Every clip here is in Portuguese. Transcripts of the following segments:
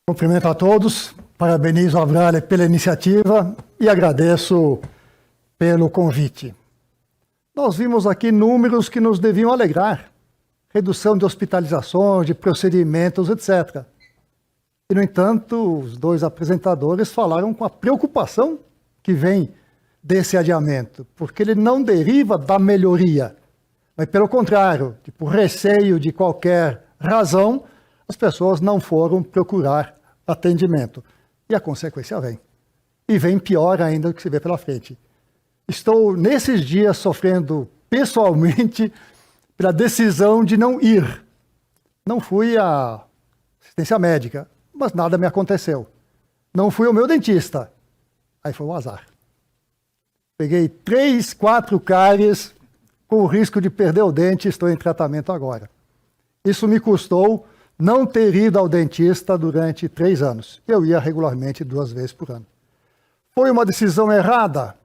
Cumprimento a todos, parabenizo a Vale pela iniciativa e agradeço pelo convite. Nós vimos aqui números que nos deviam alegrar, redução de hospitalizações, de procedimentos, etc. E, no entanto, os dois apresentadores falaram com a preocupação que vem desse adiamento, porque ele não deriva da melhoria, mas, pelo contrário, por receio de qualquer razão, as pessoas não foram procurar atendimento. E a consequência vem. E vem pior ainda do que se vê pela frente. Estou, nesses dias, sofrendo pessoalmente pela decisão de não ir. Não fui à assistência médica, mas nada me aconteceu. Não fui ao meu dentista. Aí foi um azar. Peguei 3, 4 cáries com o risco de perder o dente e estou em tratamento agora. Isso me custou não ter ido ao dentista durante 3 anos. Eu ia regularmente 2 vezes por ano. Foi uma decisão errada?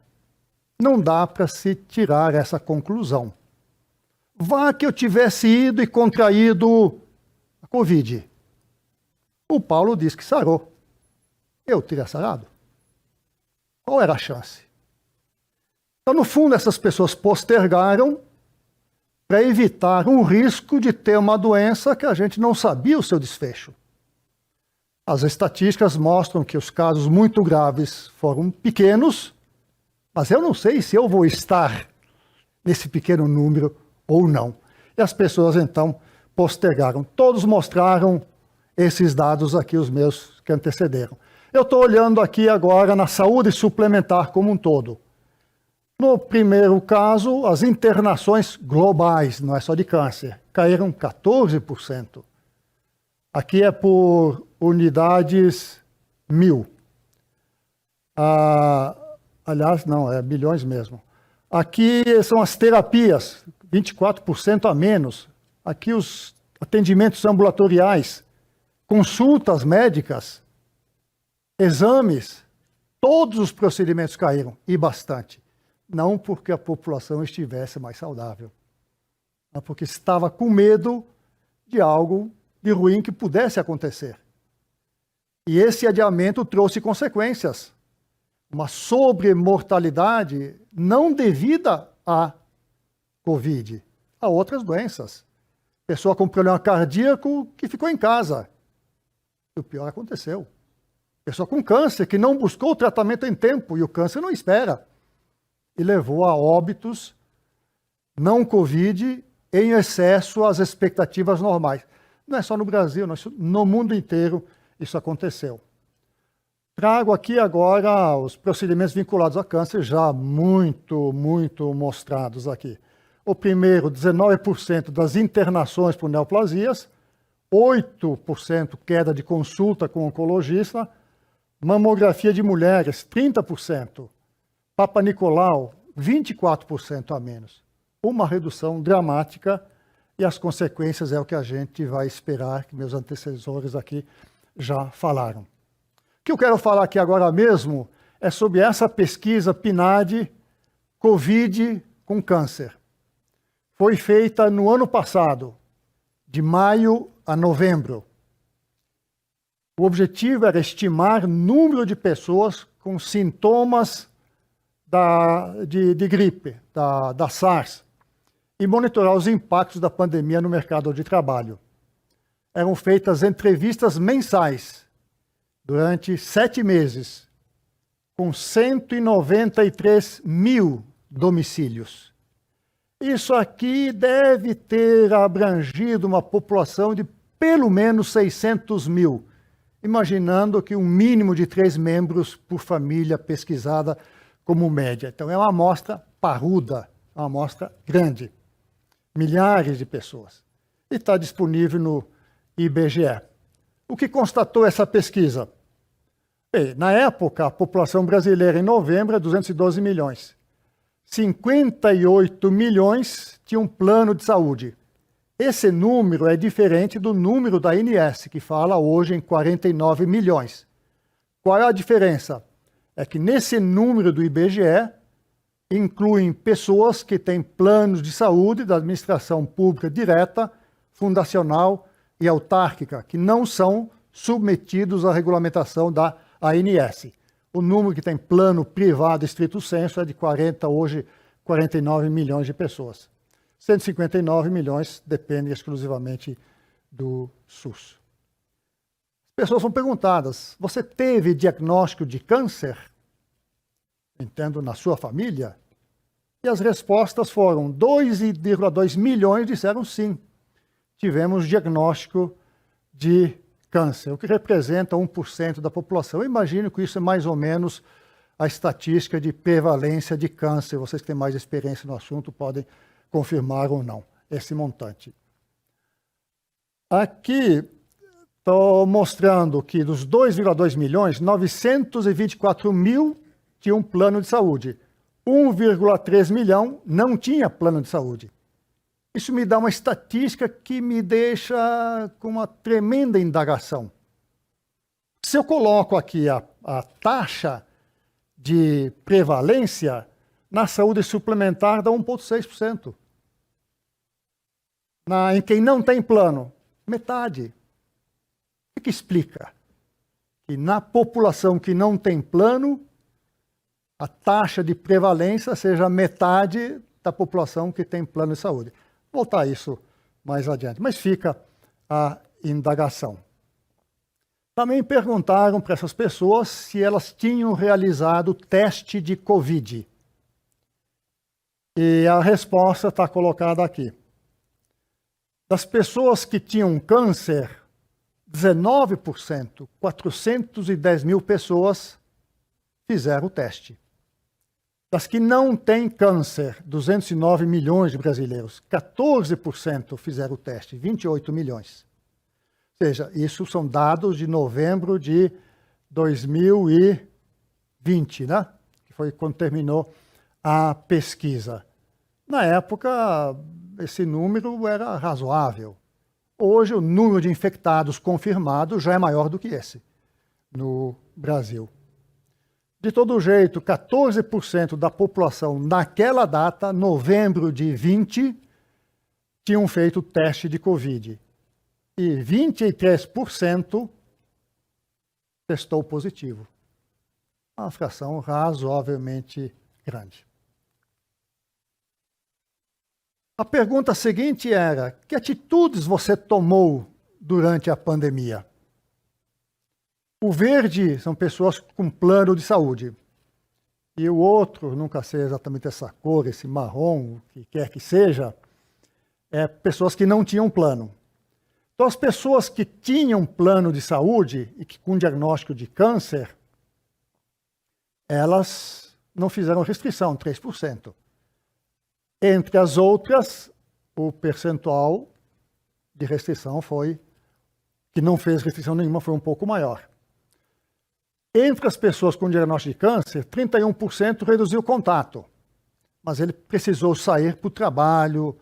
Não dá para se tirar essa conclusão. Vá que eu tivesse ido e contraído a Covid. O Paulo disse que sarou. Eu teria sarado? Qual era a chance? Então, no fundo, essas pessoas postergaram para evitar um risco de ter uma doença que a gente não sabia o seu desfecho. As estatísticas mostram que os casos muito graves foram pequenos, mas eu não sei se eu vou estar nesse pequeno número ou não. E as pessoas, então, postergaram. Todos mostraram esses dados aqui, os meus que antecederam. Eu estou olhando aqui agora na saúde suplementar como um todo. No primeiro caso, as internações globais, não é só de câncer, caíram 14%. Aqui é por unidades 1000. Aliás, não, é bilhões mesmo. Aqui são as terapias, 24% a menos. Aqui os atendimentos ambulatoriais, consultas médicas, exames, todos os procedimentos caíram, e bastante. Não porque a população estivesse mais saudável, mas porque estava com medo de algo de ruim que pudesse acontecer. E esse adiamento trouxe consequências. Uma sobremortalidade não devida à Covid, a outras doenças. Pessoa com problema cardíaco que ficou em casa. E o pior aconteceu. Pessoa com câncer que não buscou o tratamento em tempo, e o câncer não espera. E levou a óbitos não Covid em excesso às expectativas normais. Não é só no Brasil, no mundo inteiro isso aconteceu. Trago aqui agora os procedimentos vinculados a câncer, já muito mostrados aqui. O primeiro, 19% das internações por neoplasias, 8% queda de consulta com oncologista, mamografia de mulheres, 30%. Papa Nicolau, 24% a menos. Uma redução dramática e as consequências é o que a gente vai esperar, que meus antecessores aqui já falaram. O que eu quero falar aqui agora mesmo é sobre essa pesquisa PNAD Covid com câncer. Foi feita no ano passado, de maio a novembro. O objetivo era estimar o número de pessoas com sintomas de gripe, da SARS, e monitorar os impactos da pandemia no mercado de trabalho. Eram feitas entrevistas mensais, durante 7 meses, com 193 mil domicílios. Isso aqui deve ter abrangido uma população de pelo menos 600 mil, imaginando que um mínimo de 3 membros por família pesquisada como média. Então, é uma amostra parruda, uma amostra grande. Milhares de pessoas. E está disponível no IBGE. O que constatou essa pesquisa? Bem, na época, a população brasileira, em novembro, é 212 milhões. 58 milhões tinham plano de saúde. Esse número é diferente do número da ANS, que fala hoje em 49 milhões. Qual é a diferença? É que nesse número do IBGE, incluem pessoas que têm planos de saúde da administração pública direta, fundacional e autárquica, que não são submetidos à regulamentação da ANS. O número que tem plano privado estrito sensu é de hoje 49 milhões de pessoas. 159 milhões dependem exclusivamente do SUS. As pessoas são perguntadas, você teve diagnóstico de câncer? Entendo, na sua família? E as respostas foram 2,2 milhões disseram sim. Tivemos diagnóstico de câncer, o que representa 1% da população. Eu imagino que isso é mais ou menos a estatística de prevalência de câncer. Vocês que têm mais experiência no assunto podem confirmar ou não esse montante. Aqui estou mostrando que dos 2,2 milhões, 924 mil tinham plano de saúde. 1,3 milhão não tinha plano de saúde. Isso me dá uma estatística que me deixa com uma tremenda indagação. Se eu coloco aqui a taxa de prevalência, na saúde suplementar dá 1,6%. Em quem não tem plano, metade. O que explica? Que na população que não tem plano, a taxa de prevalência seja metade da população que tem plano de saúde. Vou voltar a isso mais adiante, mas fica a indagação. Também perguntaram para essas pessoas se elas tinham realizado teste de Covid. E a resposta está colocada aqui. Das pessoas que tinham câncer, 19%, 410 mil pessoas, fizeram o teste. Das que não têm câncer, 209 milhões de brasileiros, 14% fizeram o teste, 28 milhões. Ou seja, isso são dados de novembro de 2020, né? Que foi quando terminou a pesquisa. Na época, esse número era razoável. Hoje, o número de infectados confirmados já é maior do que esse no Brasil. De todo jeito, 14% da população naquela data, novembro de 20, tinham feito teste de Covid. E 23% testou positivo. Uma fração razoavelmente grande. A pergunta seguinte era: que atitudes você tomou durante a pandemia? O verde são pessoas com plano de saúde. E o outro, nunca sei exatamente essa cor, esse marrom, o que quer que seja, é pessoas que não tinham plano. Então, as pessoas que tinham plano de saúde e que com diagnóstico de câncer, elas não fizeram restrição, 3%. Entre as outras, o percentual de restrição que não fez restrição nenhuma, foi um pouco maior. Entre as pessoas com diagnóstico de câncer, 31% reduziu o contato, mas ele precisou sair para o trabalho,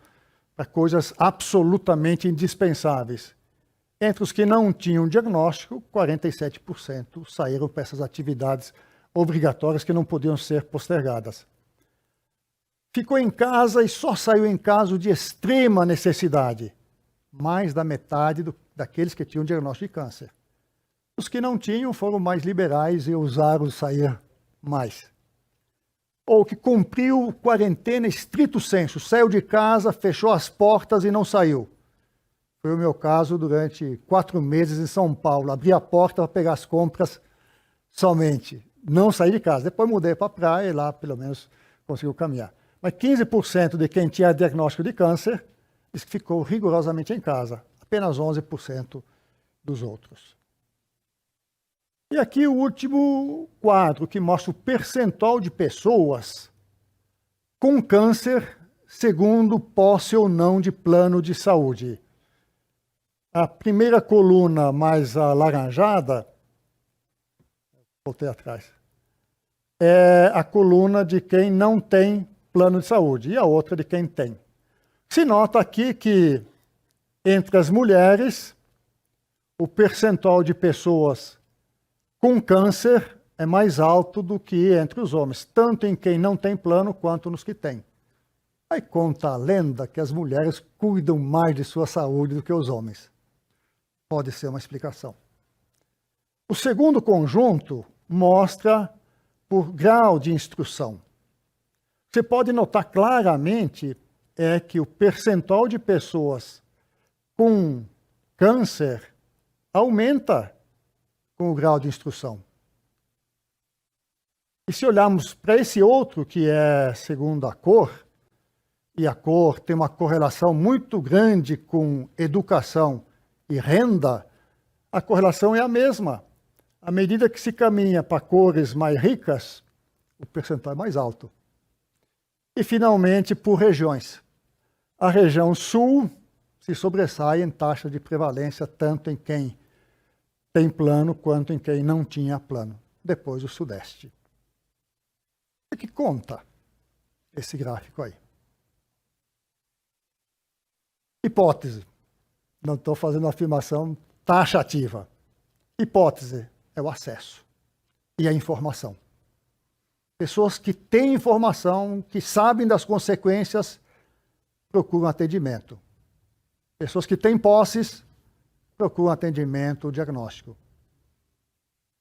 para coisas absolutamente indispensáveis. Entre os que não tinham diagnóstico, 47% saíram para essas atividades obrigatórias que não podiam ser postergadas. Ficou em casa e só saiu em caso de extrema necessidade. Mais da metade daqueles que tinham diagnóstico de câncer. Os que não tinham foram mais liberais e ousaram sair mais. Ou que cumpriu quarentena estrito sensu, saiu de casa, fechou as portas e não saiu. Foi o meu caso durante 4 meses em São Paulo. Abri a porta para pegar as compras somente. Não saí de casa. Depois mudei para a praia e lá pelo menos conseguiu caminhar. Mas 15% de quem tinha diagnóstico de câncer disse que ficou rigorosamente em casa. Apenas 11% dos outros. E aqui o último quadro, que mostra o percentual de pessoas com câncer segundo posse ou não de plano de saúde. A primeira coluna mais alaranjada, voltei atrás, é a coluna de quem não tem plano de saúde, e a outra de quem tem. Se nota aqui que, entre as mulheres, o percentual de pessoas com câncer é mais alto do que entre os homens, tanto em quem não tem plano quanto nos que têm. Aí conta a lenda que as mulheres cuidam mais de sua saúde do que os homens. Pode ser uma explicação. O segundo conjunto mostra por grau de instrução. Você pode notar claramente que o percentual de pessoas com câncer aumenta com o grau de instrução. E se olharmos para esse outro, que é segundo a cor, e a cor tem uma correlação muito grande com educação e renda, a correlação é a mesma. À medida que se caminha para cores mais ricas, o percentual é mais alto. E, finalmente, por regiões. A região sul se sobressai em taxa de prevalência, tanto em quem tem plano quanto em quem não tinha plano. Depois o sudeste. O que conta esse gráfico aí? Hipótese. Não estou fazendo uma afirmação taxativa. Hipótese é o acesso e a informação. Pessoas que têm informação, que sabem das consequências, procuram atendimento. Pessoas que têm posses, procuram atendimento diagnóstico.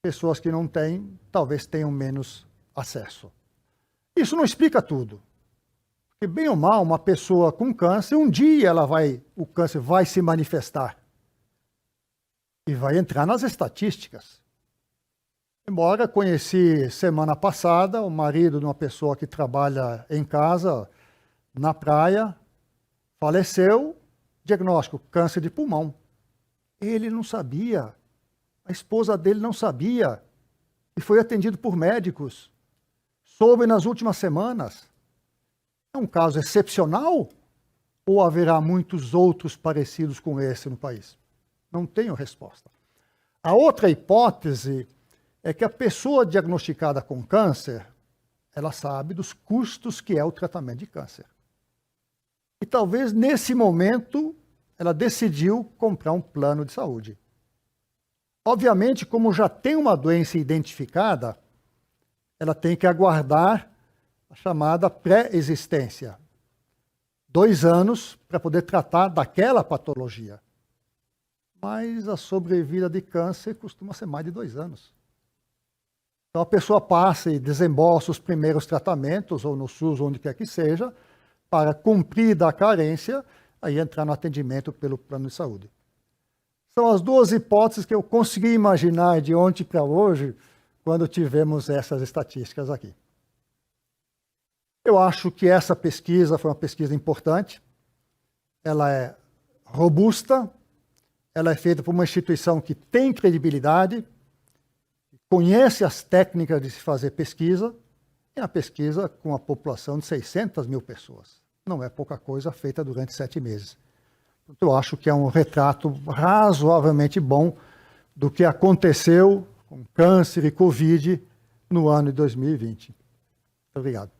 Pessoas que não têm, talvez tenham menos acesso. Isso não explica tudo. Porque, bem ou mal, uma pessoa com câncer, um dia o câncer vai se manifestar. E vai entrar nas estatísticas. Embora conheci semana passada o marido de uma pessoa que trabalha em casa, na praia, faleceu, diagnóstico, câncer de pulmão. Ele não sabia, a esposa dele não sabia, e foi atendido por médicos. Soube nas últimas semanas. É um caso excepcional ou haverá muitos outros parecidos com esse no país? Não tenho resposta. A outra hipótese é que a pessoa diagnosticada com câncer, ela sabe dos custos que é o tratamento de câncer. E talvez nesse momento ela decidiu comprar um plano de saúde. Obviamente, como já tem uma doença identificada, ela tem que aguardar a chamada pré-existência. 2 anos para poder tratar daquela patologia. Mas a sobrevida de câncer costuma ser mais de 2 anos. Então a pessoa passa e desembolsa os primeiros tratamentos, ou no SUS, onde quer que seja, para cumprir da carência, aí entrar no atendimento pelo plano de saúde. São as 2 hipóteses que eu consegui imaginar de ontem para hoje, quando tivemos essas estatísticas aqui. Eu acho que essa pesquisa foi uma pesquisa importante, ela é robusta, ela é feita por uma instituição que tem credibilidade, conhece as técnicas de se fazer pesquisa, e a pesquisa com a população de 600 mil pessoas. Não é pouca coisa feita durante 7 meses. Eu acho que é um retrato razoavelmente bom do que aconteceu com câncer e Covid no ano de 2020. Muito obrigado.